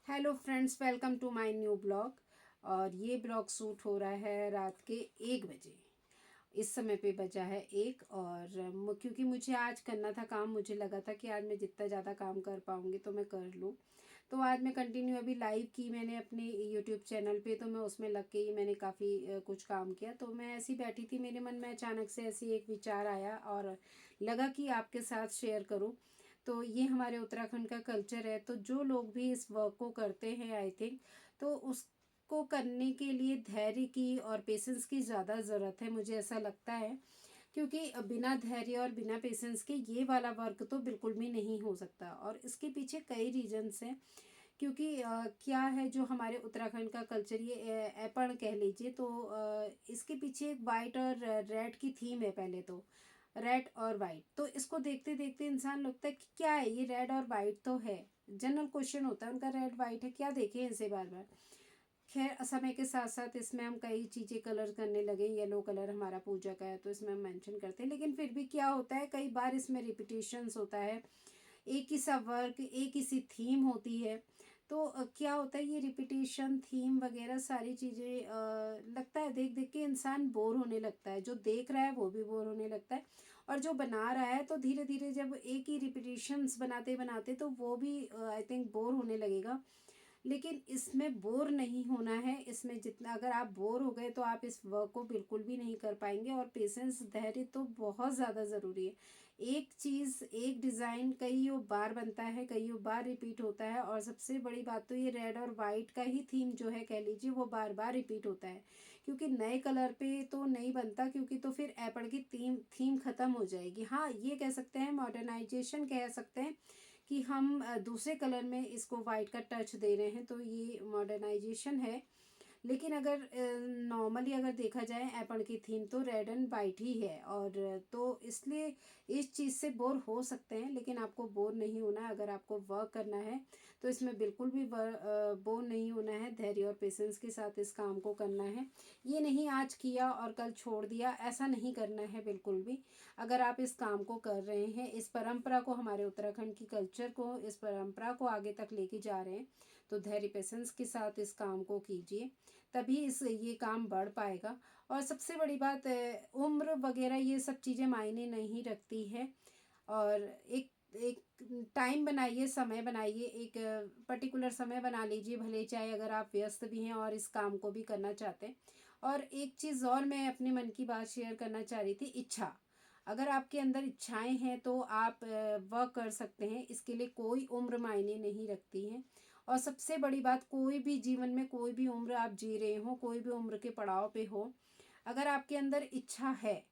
Hello friends, welcome to my new blog. और ये blog shoot हो रहा है रात के 1 बजे। इस समय पे बजा है 1। और क्योंकि मुझे आज करना था काम, मुझे लगा था कि आज मैं जितना ज़्यादा काम कर पाऊँगी तो मैं कर लूँ। तो आज मैं कंटिन्यू अभी लाइव की मैंने अपने यूट्यूब चैनल पे, तो मैं उसमें लग के ही मैंने काफ़ी कुछ काम किया। तो मैं ऐसी बैठी थी, मेरे मन में अचानक से ऐसी एक विचार आया और लगा कि आपके साथ शेयर करूँ। तो ये हमारे उत्तराखंड का कल्चर है, तो जो लोग भी इस वर्क को करते हैं आई थिंक, तो उसको करने के लिए धैर्य की और पेशेंस की ज़्यादा ज़रूरत है, मुझे ऐसा लगता है। क्योंकि बिना धैर्य और बिना पेशेंस के ये वाला वर्क तो बिल्कुल भी नहीं हो सकता, और इसके पीछे कई रीजंस हैं। क्योंकि क्या है, जो हमारे उत्तराखंड का कल्चर, ये ऐपण कह लीजिए, तो इसके पीछे एक वाइट और रेड की थीम है। पहले तो रेड और वाइट, तो इसको देखते देखते इंसान लगता है कि क्या है ये, रेड और वाइट तो है। जनरल क्वेश्चन होता है उनका, रेड वाइट है, क्या देखें इसे बार बार। खैर, समय के साथ साथ इसमें हम कई चीज़ें कलर करने लगे। येलो कलर हमारा पूजा का है तो इसमें हम मेंशन करते हैं, लेकिन फिर भी क्या होता है, कई बार इसमें रिपीटेशंस होता है। एक ही सा वर्क, एक ही सी थीम होती है। तो क्या होता है, ये रिपीटेशन, थीम वगैरह सारी चीज़ें लगता है देख देख के इंसान बोर होने लगता है। जो देख रहा है वो भी बोर होने लगता है, और जो बना रहा है तो धीरे धीरे जब एक ही रिपीटेशंस बनाते बनाते तो वो भी आई थिंक बोर होने लगेगा। लेकिन इसमें बोर नहीं होना है। इसमें जितना, अगर आप बोर हो गए तो आप इस वर्क को बिल्कुल भी नहीं कर पाएंगे। और पेशेंस, धैर्य तो बहुत ज़्यादा ज़रूरी है। एक चीज़, एक डिज़ाइन कईयों बार बनता है, कईयों बार रिपीट होता है। और सबसे बड़ी बात तो ये रेड और वाइट का ही थीम जो है, कह लीजिए, वो बार बार रिपीट होता है। क्योंकि नए कलर पे तो नहीं बनता, क्योंकि तो फिर एपल की थीम थीम ख़त्म हो जाएगी। हाँ, ये कह सकते हैं, मॉडर्नाइजेशन कह सकते हैं कि हम दूसरे कलर में इसको वाइट का टच दे रहे हैं, तो ये मॉडर्नाइजेशन है। लेकिन अगर नॉर्मली अगर देखा जाए, एप्पल की थीम तो रेड एंड वाइट ही है। और तो इसलिए इस चीज़ से बोर हो सकते हैं, लेकिन आपको बोर नहीं होना है। अगर आपको वर्क करना है तो इसमें बिल्कुल भी बोर नहीं होना है। धैर्य और पेशेंस के साथ इस काम को करना है। ये नहीं आज किया और कल छोड़ दिया, ऐसा नहीं करना है बिल्कुल भी। अगर आप इस काम को कर रहे हैं, इस परंपरा को, हमारे उत्तराखंड की कल्चर को, इस परंपरा को आगे तक लेके जा रहे हैं, तो धैर्य पेशेंस के साथ इस काम को कीजिए, तभी इस ये काम बढ़ पाएगा। और सबसे बड़ी बात, उम्र वगैरह ये सब चीज़ें मायने नहीं रखती है। और एक एक टाइम बनाइए, समय बनाइए, एक पर्टिकुलर समय बना लीजिए, भले चाहे अगर आप व्यस्त भी हैं और इस काम को भी करना चाहते हैं। और एक चीज़ और मैं अपने मन की बात शेयर करना चाह रही थी, इच्छा। अगर आपके अंदर इच्छाएं हैं तो आप वर्क कर सकते हैं। इसके लिए कोई उम्र मायने नहीं रखती है। और सबसे बड़ी बात, कोई भी जीवन में कोई भी उम्र आप जी रहे हो, कोई भी उम्र के पड़ाव पे हो, अगर आपके अंदर इच्छा है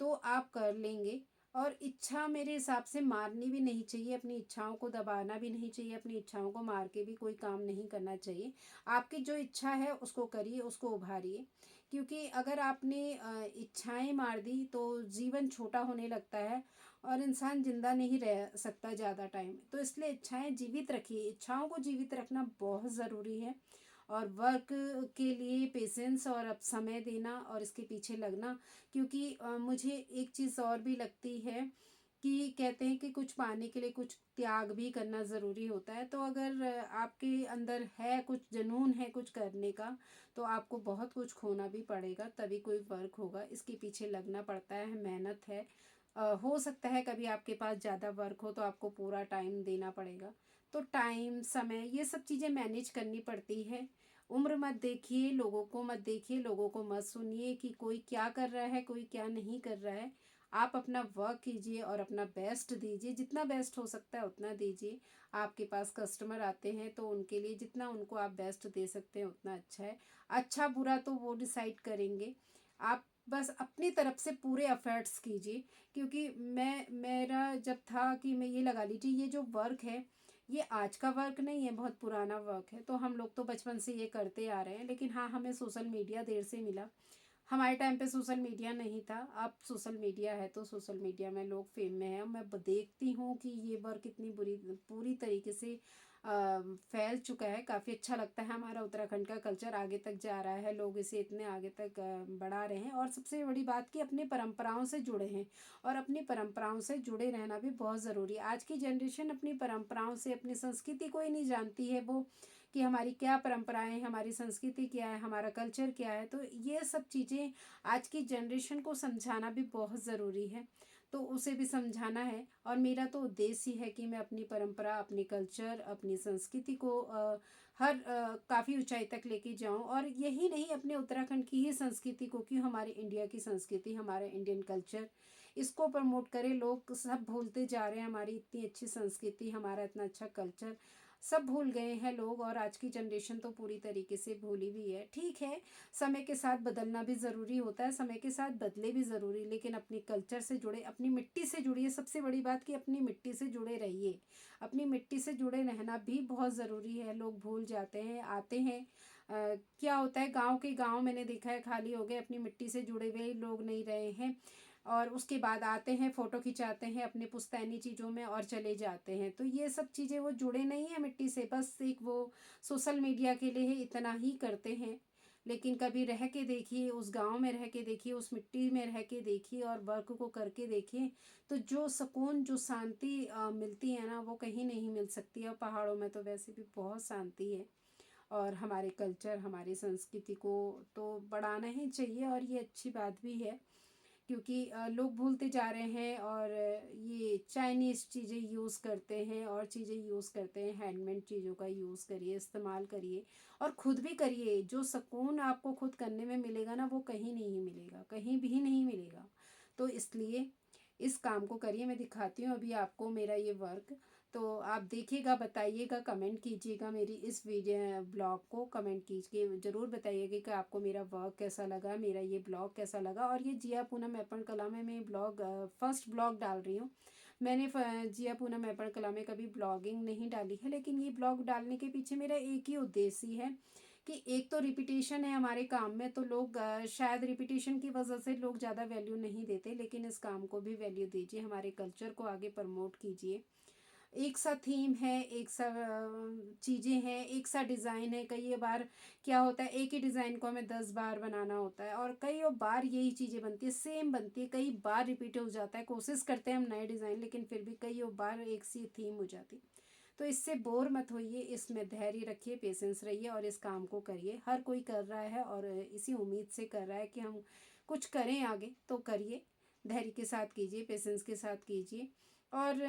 तो आप कर लेंगे। और इच्छा मेरे हिसाब से मारनी भी नहीं चाहिए, अपनी इच्छाओं को दबाना भी नहीं चाहिए, अपनी इच्छाओं को मार के भी कोई काम नहीं करना चाहिए। आपकी जो इच्छा है उसको करिए, उसको उभारिए। क्योंकि अगर आपने इच्छाएं मार दी तो जीवन छोटा होने लगता है, और इंसान जिंदा नहीं रह सकता ज़्यादा टाइम। तो इसलिए इच्छाएं जीवित रखिए, इच्छाओं को जीवित रखना बहुत ज़रूरी है। और वर्क के लिए पेशेंस और अब समय देना और इसके पीछे लगना। क्योंकि मुझे एक चीज़ और भी लगती है कि कहते हैं कि कुछ पाने के लिए कुछ त्याग भी करना ज़रूरी होता है। तो अगर आपके अंदर है, कुछ जुनून है कुछ करने का, तो आपको बहुत कुछ खोना भी पड़ेगा, तभी कोई वर्क होगा। इसके पीछे लगना पड़ता है, मेहनत है। हो सकता है कभी आपके पास ज़्यादा वर्क हो तो आपको पूरा टाइम देना पड़ेगा। तो टाइम, समय, ये सब चीज़ें मैनेज करनी पड़ती है। उम्र मत देखिए, लोगों को मत देखिए, लोगों को मत सुनिए कि कोई क्या कर रहा है, कोई क्या नहीं कर रहा है। आप अपना वर्क कीजिए और अपना बेस्ट दीजिए, जितना बेस्ट हो सकता है उतना दीजिए। आपके पास कस्टमर आते हैं तो उनके लिए जितना उनको आप बेस्ट दे सकते हैं उतना अच्छा है। अच्छा बुरा तो वो डिसाइड करेंगे। आप बस अपनी तरफ से पूरे एफर्ट्स कीजिए। क्योंकि मेरा जब था कि मैं, ये लगा लीजिए, ये जो वर्क है ये आज का वर्क नहीं है, बहुत पुराना वर्क है। तो हम लोग तो बचपन से ये करते आ रहे हैं। लेकिन हाँ, हमें सोशल मीडिया देर से मिला। हमारे टाइम पे सोशल मीडिया नहीं था। अब सोशल मीडिया है तो सोशल मीडिया में लोग फेम में हैं। मैं देखती हूँ कि ये वर्क कितनी पूरी तरीके से फैल चुका है। काफ़ी अच्छा लगता है, हमारा उत्तराखंड का कल्चर आगे तक जा रहा है, लोग इसे इतने आगे तक बढ़ा रहे हैं। और सबसे बड़ी बात कि अपनी परंपराओं से जुड़े हैं। और अपनी परंपराओं से जुड़े रहना भी बहुत ज़रूरी है। आज की जनरेशन अपनी परंपराओं से, अपनी संस्कृति को ही नहीं जानती है। वो कि हमारी क्या परंपराएं हैं, हमारी संस्कृति क्या है, हमारा कल्चर क्या है। तो ये सब चीज़ें आज की जनरेशन को समझाना भी बहुत ज़रूरी है, तो उसे भी समझाना है। और मेरा तो उद्देश्य ही है कि मैं अपनी परंपरा, अपनी कल्चर, अपनी संस्कृति को हर काफ़ी ऊंचाई तक लेके जाऊं। और यही नहीं, अपने उत्तराखंड की ही संस्कृति को, क्यों, हमारे इंडिया की संस्कृति, हमारा इंडियन कल्चर, इसको प्रमोट करें। लोग सब भूलते जा रहे हैं हमारी इतनी अच्छी संस्कृति, हमारा इतना अच्छा कल्चर, सब भूल गए हैं लोग। और आज की जनरेशन तो पूरी तरीके से भूली भी है। ठीक है, समय के साथ बदलना भी ज़रूरी होता है, समय के साथ बदले भी ज़रूरी, लेकिन अपने कल्चर से जुड़े, अपनी मिट्टी से जुड़िए। सबसे बड़ी बात कि अपनी मिट्टी से जुड़े रहिए, अपनी मिट्टी से जुड़े रहना भी बहुत ज़रूरी है। लोग भूल जाते हैं, आते हैं, क्या होता है, गांव के गांव मैंने देखा है खाली हो गए, अपनी मिट्टी से जुड़े हुए लोग नहीं रहे हैं। और उसके बाद आते हैं, फ़ोटो खिंचाते हैं अपने पुश्तैनी चीज़ों में और चले जाते हैं। तो ये सब चीज़ें, वो जुड़े नहीं हैं मिट्टी से, बस एक वो सोशल मीडिया के लिए इतना ही करते हैं। लेकिन कभी रह के देखिए, उस गांव में रह के देखिए, उस मिट्टी में रह के देखिए और वर्क को करके देखिए, तो जो सुकून, जो शांति मिलती है ना, वो कहीं नहीं मिल सकती है। और पहाड़ों में तो वैसे भी बहुत शांति है। और हमारे कल्चर, हमारी संस्कृति को तो बढ़ाना ही चाहिए, और ये अच्छी बात भी है, क्योंकि लोग भूलते जा रहे हैं। और ये चाइनीज़ चीज़ें यूज़ करते हैं, और चीज़ें यूज़ करते हैं। हैंडमेड चीज़ों का यूज़ करिए, इस्तेमाल करिए, और ख़ुद भी करिए। जो सुकून आपको खुद करने में मिलेगा ना, वो कहीं नहीं मिलेगा, कहीं भी नहीं मिलेगा। तो इसलिए इस काम को करिए। मैं दिखाती हूँ अभी आपको मेरा ये वर्क, तो आप देखिएगा, बताइएगा, कमेंट कीजिएगा। मेरी इस वीडियो ब्लॉग को कमेंट कीजिए, ज़रूर बताइएगा कि आपको मेरा वर्क कैसा लगा, मेरा ये ब्लॉग कैसा लगा। और ये जिया पूनम मैपण कला में मैं ब्लॉग, फर्स्ट ब्लॉग डाल रही हूँ। मैंने जिया पूनम मैपण कला में कभी ब्लॉगिंग नहीं डाली है, लेकिन ये ब्लॉग डालने के पीछे मेरा एक ही उद्देश्य है कि एक तो रिपीटेशन है हमारे काम में, तो लोग शायद रिपीटेशन की वजह से लोग ज़्यादा वैल्यू नहीं देते, लेकिन इस काम को भी वैल्यू दीजिए, हमारे कल्चर को आगे प्रमोट कीजिए। एक सा थीम है, एक सा चीज़ें हैं, एक सा डिज़ाइन है। कई बार क्या होता है, एक ही डिज़ाइन को हमें 10 बार बनाना होता है, और कई बार यही चीज़ें बनती है, सेम बनती है, कई बार रिपीट हो जाता है। कोशिश करते हैं हम नए डिज़ाइन, लेकिन फिर भी कई बार एक सी थीम हो जाती है। तो इससे बोर मत होइए, इसमें धैर्य रखिए, पेशेंस रहिए, और इस काम को करिए। हर कोई कर रहा है, और इसी उम्मीद से कर रहा है कि हम कुछ करें आगे, तो करिए। धैर्य के साथ कीजिए, पेशेंस के साथ कीजिए। और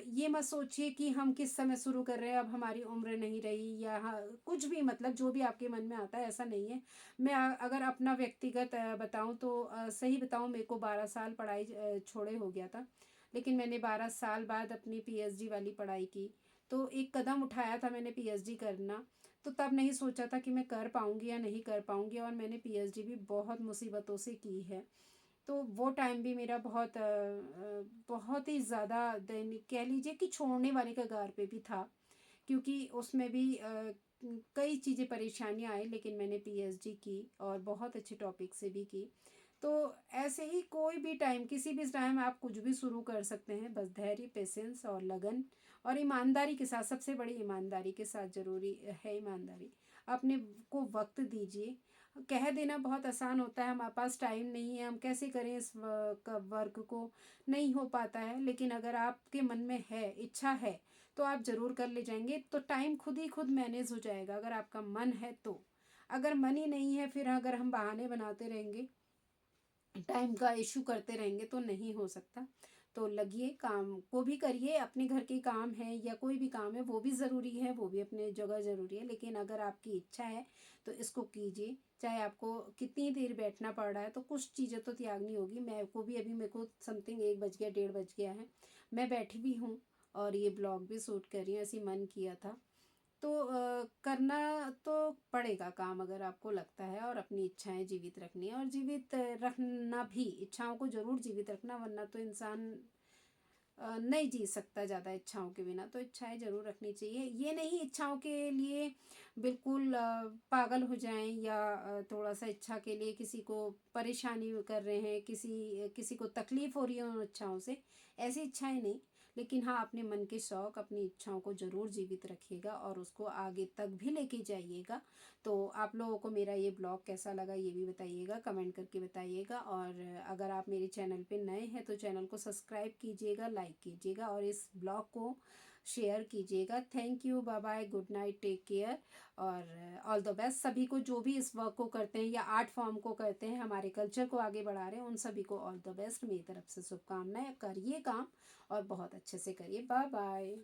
ये मत सोचिए कि हम किस समय शुरू कर रहे हैं, अब हमारी उम्र नहीं रही, या हाँ कुछ भी, मतलब जो भी आपके मन में आता है, ऐसा नहीं है। मैं अगर अपना व्यक्तिगत बताऊं तो सही बताऊं, मेरे को 12 साल पढ़ाई छोड़े हो गया था, लेकिन मैंने 12 साल बाद अपनी पीएचडी वाली पढ़ाई की। तो एक कदम उठाया था मैंने पीएचडी करना, तो तब नहीं सोचा था कि मैं कर पाऊँगी या नहीं कर पाऊँगी, और मैंने पीएचडी भी बहुत मुसीबतों से की है। तो वो टाइम भी मेरा बहुत ही ज़्यादा दैनिक, कह लीजिए कि छोड़ने वाले कगार पे भी था, क्योंकि उसमें भी कई चीज़ें, परेशानियाँ आई, लेकिन मैंने पीएचडी की, और बहुत अच्छे टॉपिक से भी की। तो ऐसे ही कोई भी टाइम, किसी भी टाइम आप कुछ भी शुरू कर सकते हैं, बस धैर्य, पेशेंस और लगन, और ईमानदारी के साथ। सबसे बड़ी ईमानदारी के साथ, ज़रूरी है ईमानदारी। अपने को वक्त दीजिए। कह देना बहुत आसान होता है, हमारे पास टाइम नहीं है, हम कैसे करें इस वर्क को, नहीं हो पाता है। लेकिन अगर आपके मन में है, इच्छा है, तो आप ज़रूर कर ले जाएंगे। तो टाइम खुद ही खुद मैनेज हो जाएगा, अगर आपका मन है तो। अगर मन ही नहीं है, फिर अगर हम बहाने बनाते रहेंगे, टाइम का इशू करते रहेंगे, तो नहीं हो सकता। तो लगिए, काम को भी करिए। अपने घर के काम है या कोई भी काम है, वो भी ज़रूरी है, वो भी अपने जगह ज़रूरी है, लेकिन अगर आपकी इच्छा है तो इसको कीजिए। चाहे आपको कितनी देर बैठना पड़ रहा है, तो कुछ चीज़ें तो त्यागनी होगी। मैं को भी अभी, मेरे को समथिंग 1 बज गया, 1:30 बज गया है, मैं बैठी भी हूँ और ये ब्लॉग भी शूट कर रही हूँ, ऐसे मन किया था। तो करना तो पड़ेगा काम, अगर आपको लगता है, और अपनी इच्छाएं जीवित रखनी है, और जीवित रखना भी, इच्छाओं को ज़रूर जीवित रखना, वरना तो इंसान नहीं जी सकता ज़्यादा इच्छाओं के बिना। तो इच्छाएं ज़रूर रखनी चाहिए। ये नहीं इच्छाओं के लिए बिल्कुल पागल हो जाएं, या थोड़ा सा इच्छा के लिए किसी को परेशानी कर रहे हैं, किसी किसी को तकलीफ़ हो रही है उन इच्छाओं से, ऐसी इच्छाएं नहीं। लेकिन हाँ, अपने मन के शौक़, अपनी इच्छाओं को ज़रूर जीवित रखिएगा, और उसको आगे तक भी लेके जाइएगा। तो आप लोगों को मेरा ये ब्लॉग कैसा लगा, ये भी बताइएगा, कमेंट करके बताइएगा। और अगर आप मेरे चैनल पे नए हैं, तो चैनल को सब्सक्राइब कीजिएगा, लाइक कीजिएगा, और इस ब्लॉग को शेयर कीजिएगा। Thank you, bye bye, good night, take care और ऑल द बेस्ट सभी को जो भी इस वर्क को करते हैं या आर्ट फॉर्म को करते हैं, हमारे कल्चर को आगे बढ़ा रहे हैं, उन सभी को ऑल द बेस्ट, मेरी तरफ से शुभकामनाएं। करिए काम और बहुत अच्छे से करिए। Bye bye.